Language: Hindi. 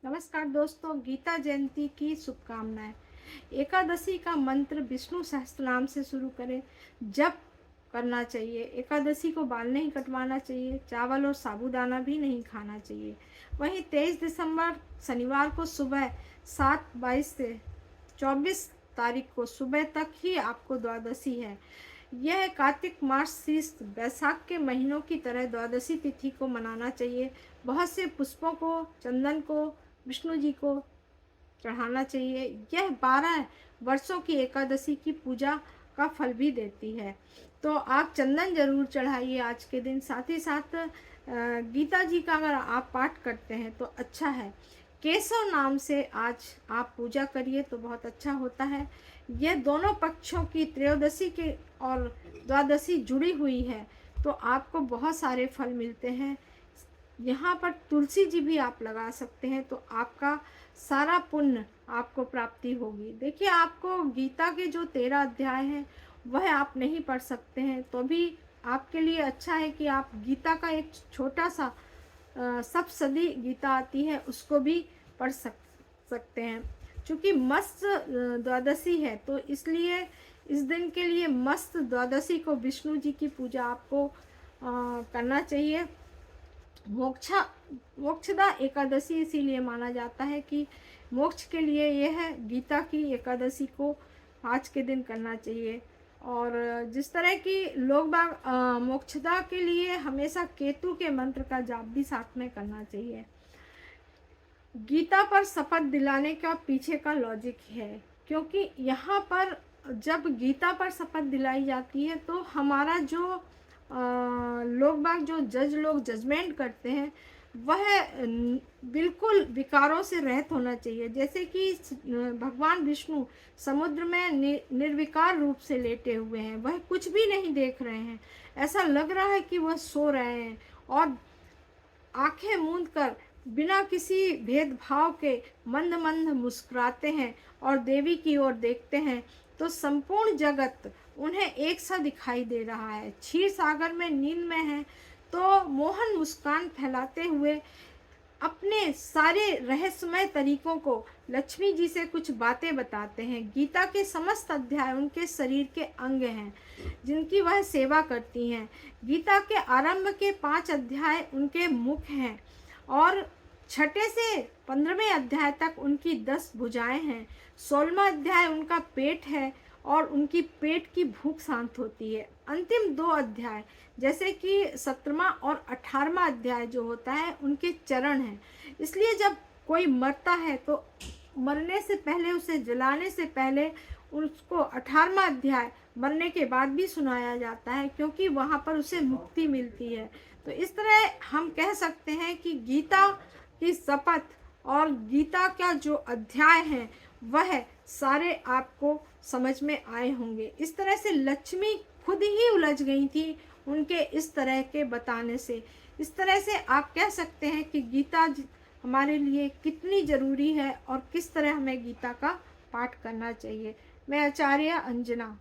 नमस्कार दोस्तों, गीता जयंती की शुभकामनाएं। एकादशी का मंत्र विष्णु सहस्त्रनाम से शुरू करें। जप करना चाहिए। एकादशी को बाल नहीं कटवाना चाहिए। चावल और साबूदाना भी नहीं खाना चाहिए। वहीं 23 दिसंबर शनिवार को सुबह 7:22 से 24 तारीख को सुबह तक ही आपको द्वादशी है। यह कार्तिक मास शीर्ष बैसाख के महीनों की तरह द्वादशी तिथि को मनाना चाहिए। बहुत से पुष्पों को, चंदन को विष्णु जी को चढ़ाना चाहिए। यह 12 वर्षों की एकादशी की पूजा का फल भी देती है। तो आप चंदन जरूर चढ़ाइए आज के दिन। साथ ही साथ गीता जी का अगर आप पाठ करते हैं तो अच्छा है। केशव नाम से आज आप पूजा करिए तो बहुत अच्छा होता है। यह दोनों पक्षों की त्रयोदशी के और द्वादशी जुड़ी हुई है तो आपको बहुत सारे फल मिलते हैं। यहाँ पर तुलसी जी भी आप लगा सकते हैं तो आपका सारा पुण्य आपको प्राप्ति होगी। देखिए, आपको गीता के जो 13 अध्याय हैं वह आप नहीं पढ़ सकते हैं तो भी आपके लिए अच्छा है कि आप गीता का एक छोटा सा सप्तशती गीता आती है उसको भी पढ़ सकते हैं। क्योंकि मस्त द्वादशी है तो इसलिए इस दिन के लिए मस्त द्वादशी को विष्णु जी की पूजा आपको करना चाहिए। मोक्षदा एकादशी इसीलिए माना जाता है कि मोक्ष के लिए यह गीता की एकादशी को आज के दिन करना चाहिए। और जिस तरह की लोग बाग मोक्षदा के लिए हमेशा केतु के मंत्र का जाप भी साथ में करना चाहिए। गीता पर शपथ दिलाने का पीछे का लॉजिक है, क्योंकि यहाँ पर जब गीता पर शपथ दिलाई जाती है तो हमारा जो लोग बाग जो जज लोग जजमेंट करते हैं वह बिल्कुल विकारों से रहित होना चाहिए। जैसे कि भगवान विष्णु समुद्र में निर्विकार रूप से लेटे हुए हैं, वह कुछ भी नहीं देख रहे हैं। ऐसा लग रहा है कि वह सो रहे हैं और आंखें मूंद कर बिना किसी भेदभाव के मंद मंद मुस्कुराते हैं और देवी की ओर देखते हैं तो संपूर्ण जगत उन्हें एक सा दिखाई दे रहा है। क्षीर सागर में नींद में है तो मोहन मुस्कान फैलाते हुए अपने सारे रहस्यमय तरीकों को लक्ष्मी जी से कुछ बातें बताते हैं। गीता के समस्त अध्याय उनके शरीर के अंग हैं जिनकी वह सेवा करती हैं। गीता के आरंभ के 5 अध्याय उनके मुख हैं और 6 से 15वें अध्याय तक उनकी 10 भुजाएं हैं। 16वां अध्याय उनका पेट है और उनकी पेट की भूख शांत होती है। अंतिम 2 अध्याय जैसे कि 17वां और 18वां अध्याय जो होता है उनके चरण हैं। इसलिए जब कोई मरता है तो मरने से पहले, उसे जलाने से पहले उसको 18वां अध्याय मरने के बाद भी सुनाया जाता है, क्योंकि वहाँ पर उसे मुक्ति मिलती है। तो इस तरह हम कह सकते हैं कि गीता की शपथ और गीता का जो अध्याय है वह सारे आपको समझ में आए होंगे। इस तरह से लक्ष्मी खुद ही उलझ गई थी उनके इस तरह के बताने से। इस तरह से आप कह सकते हैं कि गीता हमारे लिए कितनी ज़रूरी है और किस तरह हमें गीता का पाठ करना चाहिए। मैं आचार्य अंजना।